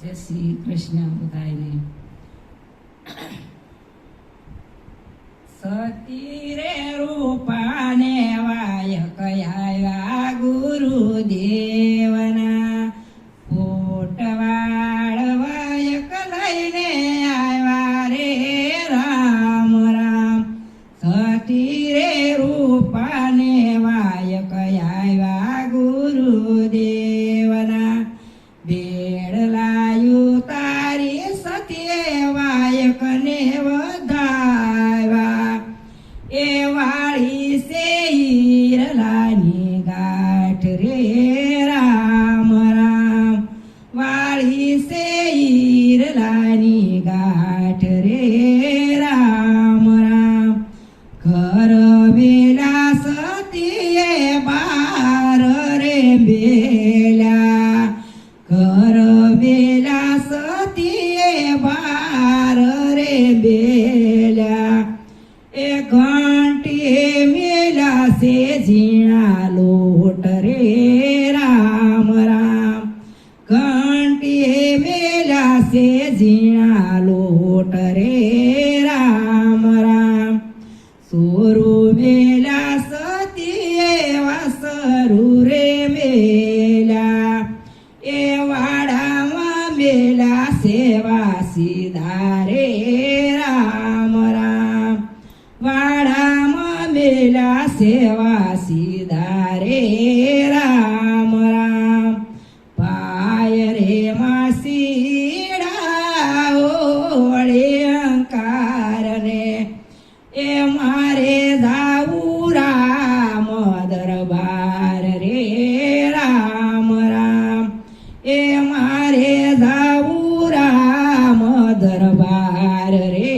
જય શ્રી કૃષ્ણ બધાને. સતી રે રૂપાને વાયક આવ્યા ગુરુદેવના, કોટવાળ વાયક લઈને આવ્યા રે રામ રામ. સતી રે રૂપાને વાયક આવ્યા ગુરુદેવના, બેડ લાયું તારી સતીએ વાયકને વધાવ્યા. એ વાળી સે હીરલાની ગાંઠ રે રામ રામ, વાળી સે હીરલાની ગાંઠ રે રામ રામ. ઘર વેલા સતીએ બાર રે બેલા, ઘર વેલા સતીએ બાર રે બેલા. એ ઘંટીએ મેલા સે ઝીણા લોટ રે રામ રામ, ઘંટીએ મેલા સે ઝીણા લોટ રે રામ રામ. સોરું મેલા સતીએ વાસરું રે મેલા, એ વાડામાં મેલા સેવા સીધા રે રામ રામ, વાડામાં મેલા સેવા સીધા રે રામ રામ. પાય રે માસીડા ઓળે અંકારને, એ મારે જાવું રામ દરબાર રે રામ રામ, એ મારે જાવું રામ દરબાર રે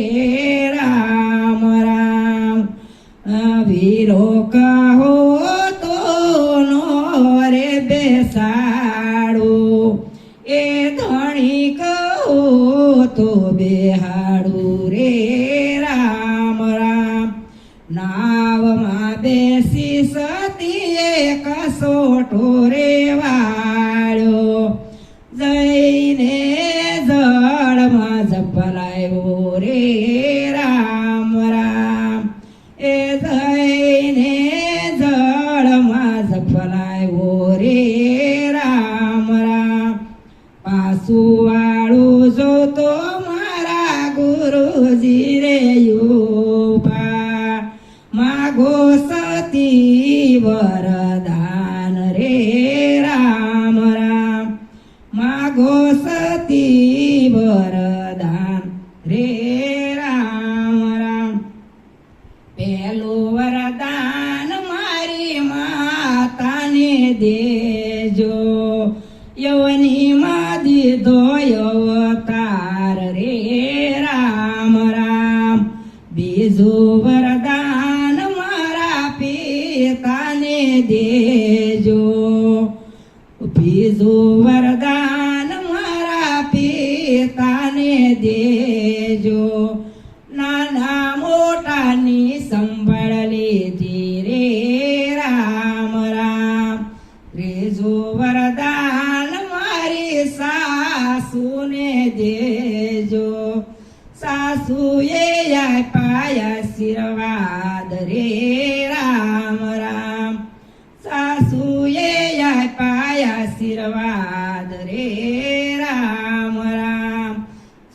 રામ રામ. વીરો કહો તો નો રે બેસાડો, એ ધણી કહો તો બેહાડું રે રામ રામ. નાવમાં બેસી સતીએ કસોટો રે વાળ્યો, જઈને જળમાં ઝપલાયો રે રામ રામ, એ જઈને જળમાં ઝપલાયો રે રામ રામ. પાછું વાળું જોતો મારા ગુરુજી રે યુપા, માગો સતી વરદાન રે રામ રામ, માગો સતી વરદાન રે રામ રામ. પહેલું વરદાન મારી માતાને દેજો, યવનીમાં દીધો અવતાર રે રામ રામ. બીજું વરદાન મારા પિતાને દેજો, બીજું વરદાન મારા પિતાને દેજો. નાના મોટાની સંભાળ લીધી રે રામ રામ. ત્રીજું વરદાન મારી સાસુને દેજો, સાસુએ આપ્યા આશીર્વાદ રે રામ રામ, સાસુએ આપ્યા આશીર્વાદ રે રામ રામ.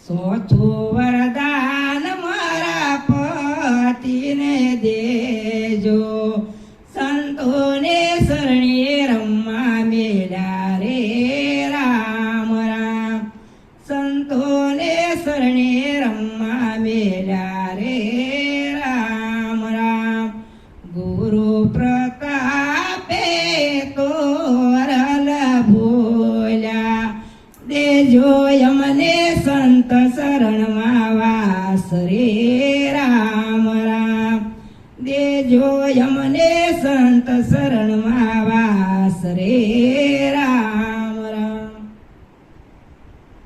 ચોથું વરદાન મારા પતિને દેજો, સંતોને શરણે રમવા મેળા રે રામ રામ, સંતોને શરણે રમવા મેળા રે રામ રામ. ગુરુ પ્રતાપે તોરલ ભોલ્યા, દેજો યમને સંત શરણમાં વાસ રે